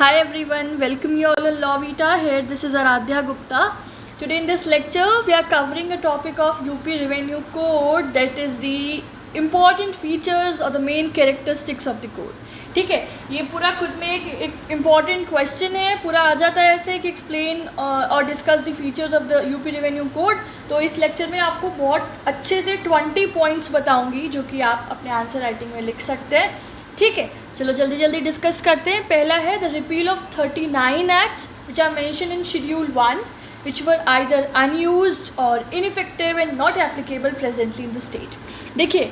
Hi everyone, welcome you all in Law Vita. Here this is Aradhya Gupta. Today in this lecture we are covering a topic of UP Revenue Code, that is the important features or the main characteristics of the code. ठीक है, ये पूरा खुद में एक important question है, पूरा आ जाता है ऐसे कि एक्सप्लेन और discuss the features of the UP revenue code. तो इस लेक्चर में आपको बहुत अच्छे से 20 पॉइंट्स बताऊंगी जो कि आप अपने आंसर राइटिंग में लिख सकते हैं. ठीक है, चलो जल्दी जल्दी डिस्कस करते हैं. पहला है the repeal of 39 acts which are mention in schedule 1 which were either unused or ineffective and not applicable presently in the state. देखिए,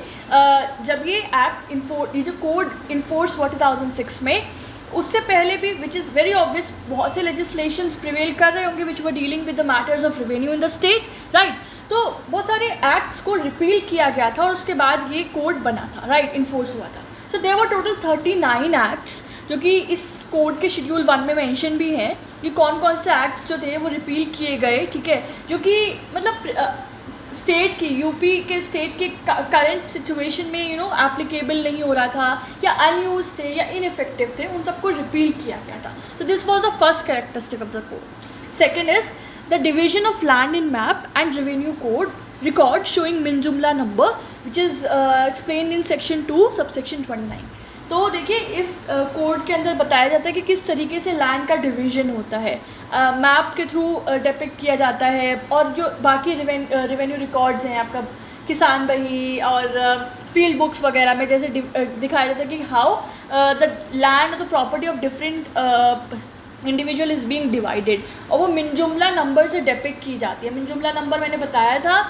जब ये एक्ट ये जो कोड इन्फोर्स हुआ 2006 में, उससे पहले भी विच इज़ वेरी ऑब्वियस बहुत से लेजिस्लेशंस प्रिवेल कर रहे होंगे which were dealing with the matters of revenue in the state, right. तो बहुत सारे एक्ट्स को रिपील किया गया था और उसके बाद ये कोड बना था, राइट, इन्फोर्स हुआ था. So there were total 39 acts जो कि इस कोड के शेड्यूल 1 में मेंशन भी हैं. ये कौन कौन से एक्ट्स जो थे वो रिपील किए गए, ठीक है, जो कि मतलब स्टेट की यूपी के स्टेट के करंट सिचुएशन में एप्लीकेबल नहीं हो रहा था या अनयूज थे या इनइफेक्टिव थे, उन सबको रिपील किया गया था. तो this was the first characteristic of the code. Second is the division of land in map and revenue code record showing मिन जुमला number which is explained in section 2 subsection 29. तो देखिए, इस कोड के अंदर बताया जाता है कि किस तरीके से लैंड का डिवीज़न होता है, मैप के थ्रू डिपिक्ट किया जाता है. और जो बाकी रेवेन्यू रिकॉर्ड्स हैं आपका किसान बही और फील्ड बुक्स वगैरह में जैसे दिखाया जाता है कि how the land the property of different individual is being divided, और वो मिन जुमला नंबर से डिपिक्ट की जाती है. मिन जुमला नंबर मैंने बताया था,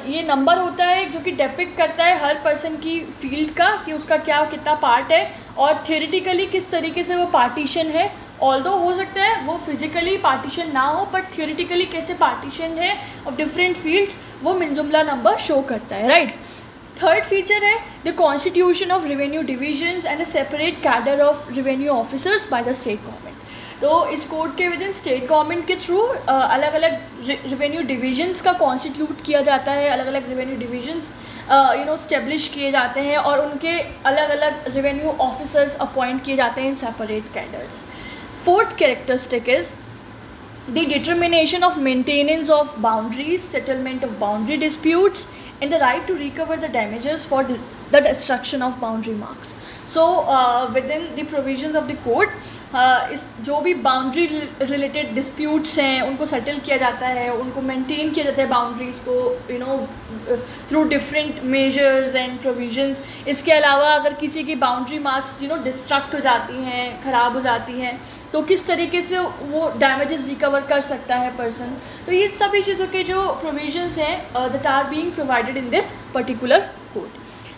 ये नंबर होता है जो कि डिपिक्ट करता है हर पर्सन की फील्ड का कि उसका क्या कितना पार्ट है और थियोरेटिकली किस तरीके से वो पार्टीशन है. ऑल्दो हो सकता है वो फिजिकली पार्टीशन ना हो, बट थियोरेटिकली कैसे पार्टीशन है ऑफ डिफरेंट फील्ड्स वो मिन जुमला नंबर शो करता है, राइट. थर्ड फीचर है the constitution of revenue divisions and a separate cadre of revenue officers by the state government. तो इस कोड के विद इन स्टेट गवर्नमेंट के थ्रू अलग अलग रेवेन्यू डिविजन्स का कॉन्स्टिट्यूट किया जाता है, अलग अलग रेवेन्यू डिविजन्स स्टेब्लिश किए जाते हैं और उनके अलग अलग रेवेन्यू ऑफिसर्स अपॉइंट किए जाते हैं in separate cadres. Fourth characteristic is the determination of maintenance of boundaries, settlement of boundary disputes, and the right to recover the damages for the destruction of boundary marks. So within the provisions of the code, इस जो भी boundary related disputes हैं उनको settle किया जाता है, उनको maintain किया जाता है बाउंड्रीज़ को through different measures and provisions. इसके अलावा अगर किसी की बाउंड्री मार्क्स डिस्ट्रक्ट हो जाती हैं, ख़राब हो जाती हैं, तो किस तरीके से वो डैमेजेस रिकवर कर सकता है पर्सन. तो ये सभी चीज़ों के जो प्रोविजंस हैं that are being provided in this particular code.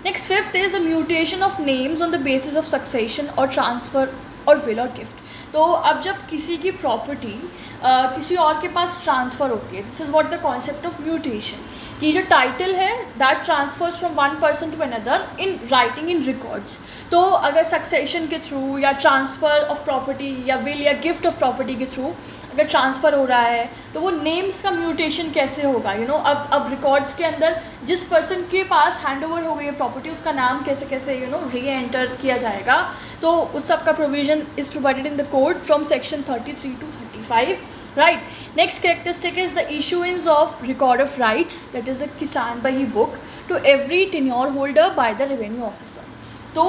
Next fifth is the mutation of names on the basis of succession और ट्रांसफ़र और विल और गिफ्ट. तो अब जब किसी की प्रॉपर्टी किसी और के पास ट्रांसफ़र होती है, this is what the concept of mutation, कि जो टाइटल है that transfers from one person to another in writing in records. तो अगर सक्सेशन के थ्रू या ट्रांसफ़र ऑफ प्रॉपर्टी या विल या गिफ्ट ऑफ प्रॉपर्टी के थ्रू अगर ट्रांसफ़र हो रहा है तो वो नेम्स का म्यूटेशन कैसे होगा. अब रिकॉर्ड्स के अंदर जिस पर्सन के पास हैंड ओवर हो गई है प्रॉपर्टी उसका नाम कैसे कैसे री एंटर किया जाएगा. तो उस सब का provision is provided in the code from section 33 to 35, right. Next characteristic is the issuance of record of rights, that is a किसान बही book, to every tenure holder by the revenue officer. तो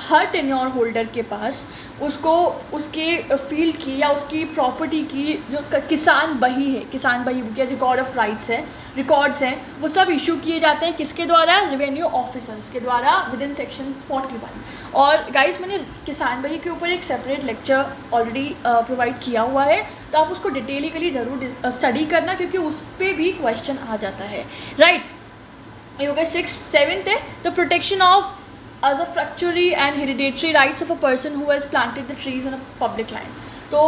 हर tenure holder के पास उसको उसके field की या उसकी property की जो किसान बही है, किसान बही बुक या रिकॉर्ड ऑफ राइट्स है, रिकॉर्ड्स हैं, वो सब इशू किए जाते हैं किसके द्वारा, रेवेन्यू ऑफिसर्स के द्वारा विद इन सेक्शन 41. और गाइस मैंने किसान बही के ऊपर एक सेपरेट लेक्चर ऑलरेडी प्रोवाइड किया हुआ है, तो आप उसको डिटेलिकली ज़रूर स्टडी करना क्योंकि उस पर भी क्वेश्चन आ जाता है, राइट. ये हो गया 6. 7th है the protection of as a fructuary and hereditary rights of a person who has planted the trees on a public land. तो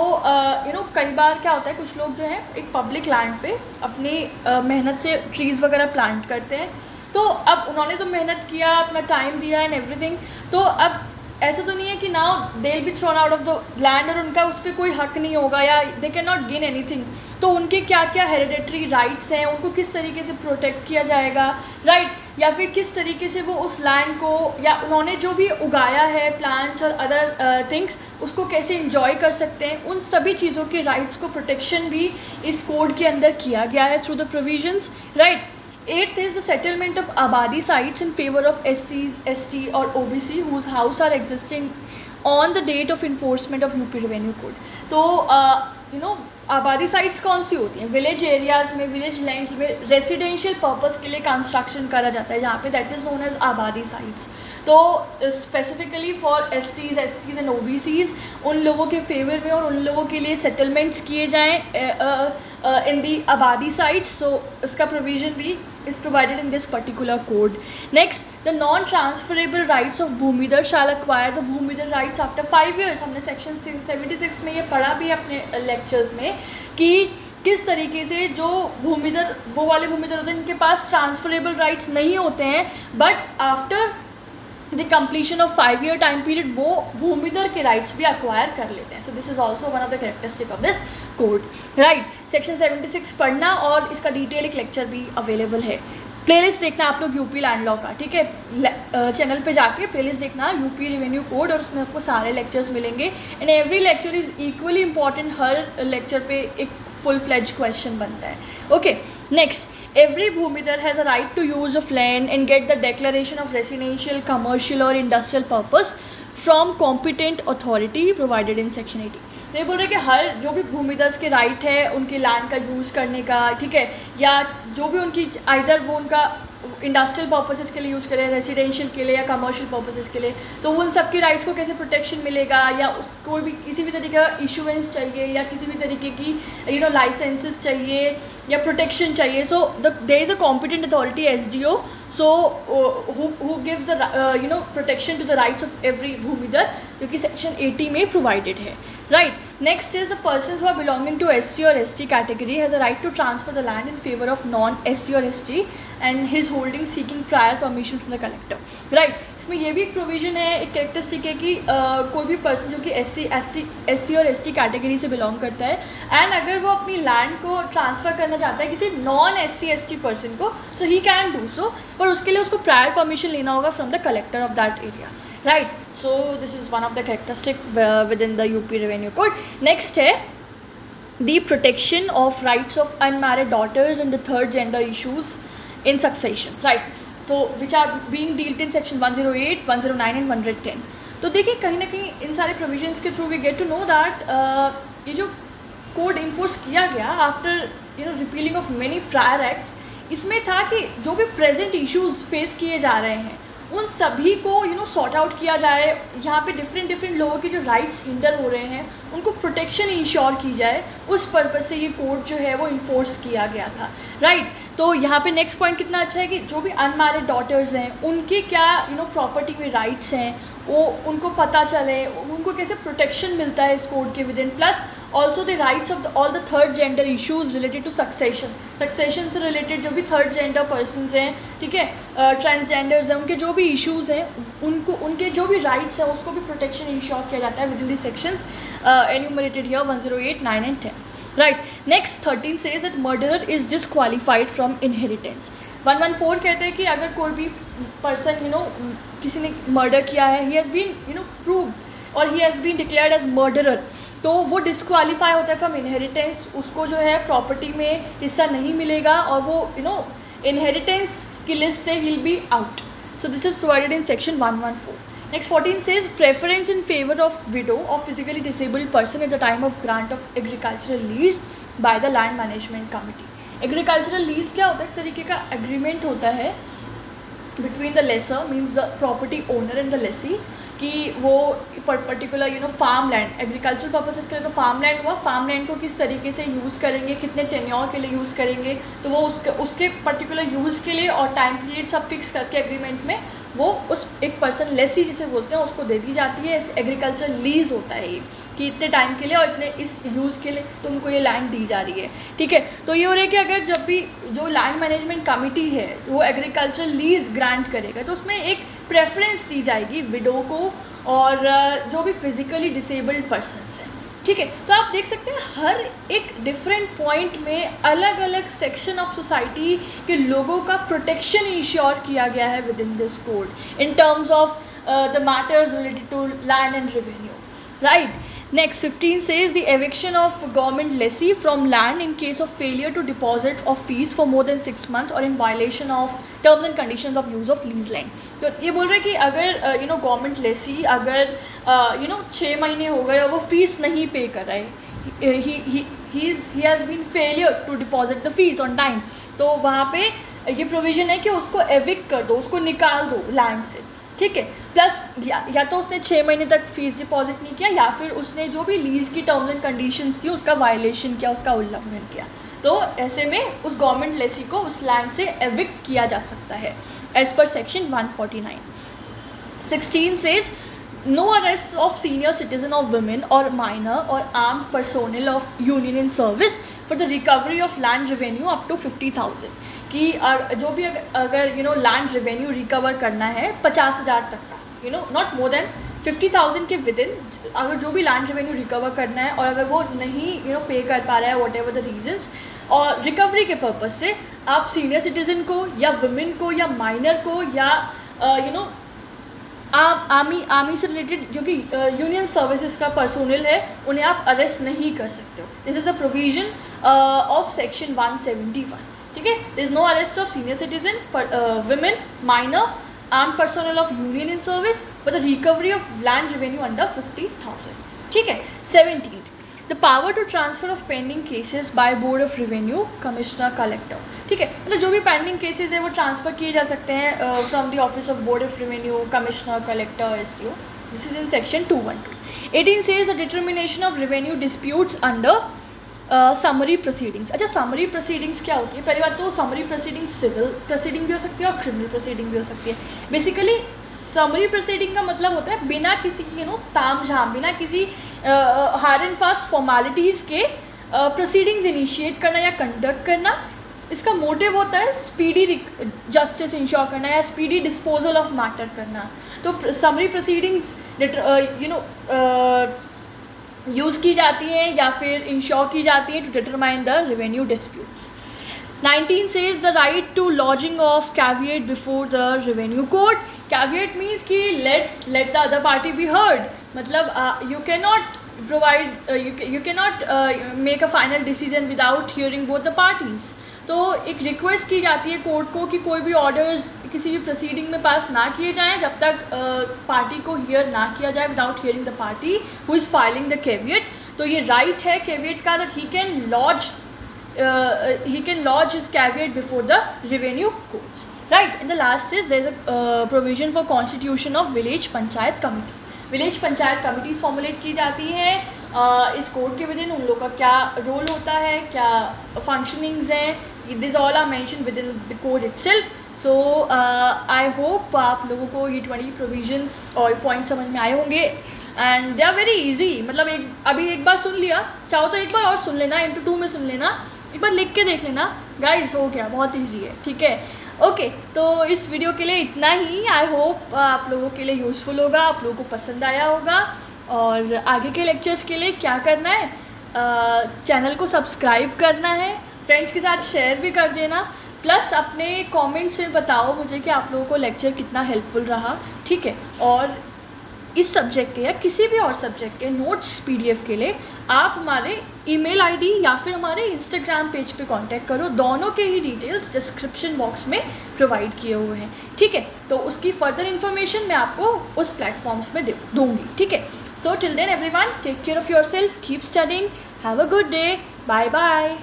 कई बार क्या होता है, कुछ लोग जो हैं एक पब्लिक लैंड पे अपनी मेहनत से ट्रीज़ वगैरह प्लांट करते हैं. तो अब उन्होंने तो मेहनत किया, अपना टाइम दिया एंड एवरीथिंग, तो अब ऐसा तो नहीं है कि now they will be thrown out of the land और उनका उस पर कोई हक नहीं होगा या they can not gain anything. तो उनके क्या क्या हेरिडेटरी राइट्स हैं, उनको किस तरीके से प्रोटेक्ट किया जाएगा, राइट. या फिर किस तरीके से वो उस लैंड को या उन्होंने जो भी उगाया है प्लांट्स और अदर थिंग्स उसको कैसे इंजॉय कर सकते हैं, उन सभी चीज़ों के राइट्स को प्रोटेक्शन भी इस कोड के अंदर किया गया है through the provisions, right. 8th is the settlement of abadi sites in favor of SCs, ST और OBC whose house are existing on the date of enforcement of UP Revenue Code। तो आबादी sites कौन सी होती हैं? Village areas में, village lands में residential purpose के लिए कंस्ट्रक्शन करा जाता है जहाँ पे दैट इज़ नोन एज आबादी साइट्स। तो specifically for SCs, STs and OBCs उन लोगों के फेवर में और उन लोगों के लिए सेटलमेंट्स किए जाएँ इन दी आबादी साइट्स। सो इसका प्रोविज़न भी is provided in this particular code. Next, the non-transferable rights of भूमिधर shall acquire the भूमिधर rights after 5 years। हमने सेक्शन 76 में ये पढ़ा भी अपने लेक्चर्स में कि किस तरीके से जो भूमिधर, वो वाले भूमिधर होते हैं इनके पास ट्रांसफरेबल राइट्स नहीं होते हैं, but after the completion of 5-year time period वो भूमिधर के राइट्स भी अक्वायर कर लेते हैं। So this is also one of the characteristic of this code, right. Section 76 पढ़ना और इसका डिटेल एक लेक्चर भी अवेलेबल है। प्लेलिस्ट देखना आप लोग यूपी लैंड लॉ का, ठीक है, चैनल पे जाके प्लेलिस्ट देखना यूपी रेवेन्यू कोड और उसमें आपको सारे लेक्चर्स मिलेंगे and every lecture is equally important. Her lecture पे एक फुल फ्लेज क्वेश्चन बनता है। Okay, next, every bhumidhar has a right to use of land and get the declaration of residential, commercial or industrial purpose from competent authority provided in section 80। तो ये बोल रहे हैं कि हर जो भी भूमिधर्स के राइट है उनके लैंड का यूज़ करने का, ठीक है, या जो भी उनकी आइदर वो उनका इंडस्ट्रियल पर्पसेस के लिए यूज़ करें, रेजिडेंशियल के लिए या कमर्शियल पर्पसेस के लिए, तो उन सब के राइट्स को कैसे प्रोटेक्शन मिलेगा, या कोई भी किसी भी तरीके का इशूएंस चाहिए या किसी भी तरीके की लाइसेंसेस चाहिए या प्रोटेक्शन चाहिए। So there is a competent authority SDO, so who gives the protection to the rights of every bhumidhar, जो कि सेक्शन 80 में प्रोवाइडेड है, right. Next is the persons who are belonging to SC और ST category has a right to transfer the land in favour of non SC और ST and his holding seeking prior permission from the collector, right. इसमें ये भी एक provision है, एक characteristic है कि कोई भी पर्सन जो कि SC और ST कैटेगरी से बिलोंग करता है एंड अगर वो अपनी लैंड को ट्रांसफ़र करना चाहता है किसी नॉन SC ST पर्सन को, सो ही कैन डू सो, पर उसके लिए उसको प्रायर परमिशन लेना होगा from the collector of that area, right. So this is one of the characteristic within the UP revenue code. Next है the protection of rights of unmarried daughters and the third gender issues in succession, right, so which are being dealt in section 108, 109 and 110। तो देखिए कहीं ना कहीं इन सारे provisions के through we get to know that ये जो कोड इन्फोर्स किया गया after repealing of many prior acts, इसमें था कि जो भी प्रेजेंट इश्यूज फेस किए जा रहे हैं उन सभी को सॉर्ट आउट किया जाए। यहाँ पे डिफरेंट लोगों के जो राइट्स हिंडर हो रहे हैं उनको प्रोटेक्शन इंश्योर की जाए, उस पर्पज़ से ये कोड जो है वो इन्फोर्स किया गया था, राइट। तो यहाँ पे नेक्स्ट पॉइंट कितना अच्छा है कि जो भी अनमैरिड डॉटर्स हैं उनके क्या प्रॉपर्टी में राइट्स हैं वो उनको पता चले, उनको कैसे प्रोटेक्शन मिलता है इस कोड के within, plus also the rights of all the third gender issues related to succession से रिलेटेड जो भी थर्ड जेंडर पर्सनस हैं, ठीक है, ट्रांसजेंडर्स हैं, उनके जो भी इशूज़ हैं उनको उनके जो भी राइट्स हैं उसको भी प्रोटेक्शन इंश्योर किया जाता है within the sections enumerated here 108, 9 and 10, right. Next 13 says that murderer is disqualified from inheritance। 114 कहते हैं कि अगर कोई भी पर्सन किसी ने मर्डर किया है, ही हैज़ बीन प्रूव्ड और he has been declared as murderer, तो वो डिस्क्वालीफाई होता है फ्रॉम इनहेरिटेंस, उसको जो है प्रॉपर्टी में हिस्सा नहीं मिलेगा और वो इनहेरिटेंस की लिस्ट से he will be out. So this is provided in section 114। Next 14 says preference in favor of widow of physically disabled person at the time of grant of agricultural lease by the land management committee। agricultural lease क्या होता है? एक तरीके का agreement होता है between the lessor means the property owner and the lessee कि वो particular farm land agriculture purposes के लिए तो फार्म लैंड हुआ, फार्म लैंड को किस तरीके से यूज़ करेंगे, कितने टेन्योर के लिए यूज़ करेंगे, तो वो उसके पर्टिकुलर यूज़ के लिए और टाइम पीरियड सब फिक्स करके एग्रीमेंट में वो उस एक पर्सन लेसी जिसे बोलते हैं उसको दे दी जाती है। एग्रीकल्चर लीज होता है ये कि इतने टाइम के लिए और इतने इस यूज़ के लिए तुमको ये लैंड दी जा रही है, ठीक है। तो ये हो रहा है कि अगर जब भी जो लैंड मैनेजमेंट कमिटी है वो एग्रीकल्चर लीज ग्रांट करेगा तो उसमें एक प्रेफरेंस दी जाएगी विडो को और जो भी फिज़िकली डिसेबल्ड पर्सनस हैं, ठीक है। तो आप देख सकते हैं हर एक डिफरेंट पॉइंट में अलग अलग सेक्शन ऑफ सोसाइटी के लोगों का प्रोटेक्शन इंश्योर किया गया है within this code in terms of the matters related to land and revenue, right. Next, 15 says the eviction of government lessee from land in case of failure to deposit of fees for more than 6 months or in violation of terms and conditions of use of lease land. तो ये बोल रहे हैं कि अगर government Lesi अगर 6 महीने हो गए और वो फीस नहीं पे कर रहा है, he has been failure to deposit the fees on time, तो वहाँ पे ये प्रोविज़न है कि उसको एविक्ट कर दो, उसको निकाल दो लैंड से, ठीक है। प्लस या तो उसने 6 महीने तक फ़ीस डिपॉजिट नहीं किया या फिर उसने जो भी लीज़ की टर्म्स एंड कंडीशंस थी उसका वायलेशन किया, उसका उल्लंघन किया, तो ऐसे में उस गवर्नमेंट लेसी को उस लैंड से एविक्ट किया जा सकता है as per section 149। 16 says no arrest of senior citizen of women और माइनर और armed personal of union in service for the recovery of land revenue up to 50,000, कि जो भी अगर लैंड रेवेन्यू रिकवर करना है 50,000 तक का, नॉट मोर देन 50,000 के विद इन, अगर जो भी लैंड रेवेन्यू रिकवर करना है और अगर वो नहीं पे कर पा रहा है वॉट एवर द रीजन्स, और रिकवरी के पर्पज़ से आप सीनियर सिटीज़न को या वुमेन को या माइनर को या आर्मी से रिलेटेड जो कि यूनियन सर्विसेज का पर्सोनल है उन्हें आप अरेस्ट नहीं कर सकते हो। This is the provision of section 171, ठीक है। This is no arrest of senior citizen, women, minor, armed personal of union in service for the recovery of land revenue under 50,000, ठीक है। 17 the power to transfer of pending cases by board of revenue commissioner collector, ठीक है। मतलब जो भी pending cases है वो transfer किए जा सकते हैं from the office of board of revenue commissioner collector SDO। This is in section 212। 18 says the determination of revenue disputes under summary proceedings. अच्छा, समरी प्रोसीडिंग्स क्या होती है? पहली बात तो समरी प्रोसीडिंग्स सिविल प्रोसीडिंग भी हो सकती है और क्रिमिनल प्रोसीडिंग भी हो सकती है। बेसिकली समरी प्रोसीडिंग का मतलब होता है बिना किसी ताम झाम, बिना किसी हार्ड एंड फास्ट फॉर्मेलिटीज़ के प्रोसीडिंग्स इनिशिएट करना या कंडक्ट करना। इसका मोटिव होता है स्पीडी जस्टिस इंश्योर करना या स्पीडी डिस्पोजल ऑफ मैटर करना। तो समरी प्रोसीडिंग्स यूज़ की जाती हैं या फिर इंश्योर की जाती हैं to determine the revenue disputes. 19 says the right to lodging of caveat before the revenue court. Caveat means कि let the other party be heard, मतलब you cannot provide you cannot make a final decision without hearing both the parties। तो एक request की जाती है court को कि कोई भी ऑर्डर्स किसी भी प्रोसीडिंग में पास ना किए जाएं जब तक पार्टी को हियर ना किया जाए without hearing the party who is filing the caveat. तो ये राइट है कैविएट का that he can lodge his caveat before the revenue courts, right? And the last is there is a provision for constitution of village panchayat committees. Village panchayat committees formulate की जाती हैं इस code के with in, उन लोगों का क्या role होता है, क्या फंक्शनिंग्स हैं, this all are mention within the code itself. So I hope आप लोगों को ये 20 प्रोविजंस और पॉइंट समझ में आए होंगे and they are very easy. मतलब अभी एक बार सुन लिया, चाहो तो एक बार और सुन लेना, into 2 में सुन लेना, एक बार लिख के देख लेना गाइस, हो गया, बहुत ईजी है, ठीक है। ओके, तो इस वीडियो के लिए इतना ही। आई होप आप लोगों के लिए यूज़फुल होगा, आप लोगों को पसंद आया होगा। और आगे के लेक्चर्स के लिए क्या करना है, चैनल को सब्सक्राइब करना है, फ्रेंड्स के साथ शेयर भी कर देना, प्लस अपने कमेंट्स में बताओ मुझे कि आप लोगों को लेक्चर कितना हेल्पफुल रहा, ठीक है। और इस सब्जेक्ट के या किसी भी और सब्जेक्ट के नोट्स PDF के लिए आप हमारे ईमेल ID या फिर हमारे इंस्टाग्राम पेज पे कांटेक्ट करो, दोनों के ही डिटेल्स डिस्क्रिप्शन बॉक्स में प्रोवाइड किए हुए हैं, ठीक है। तो उसकी फर्दर इन्फॉर्मेशन मैं आपको उस प्लेटफॉर्म्स में दूँगी, ठीक है। So till then everyone, take care of yourself, keep studying, have a good day, bye bye.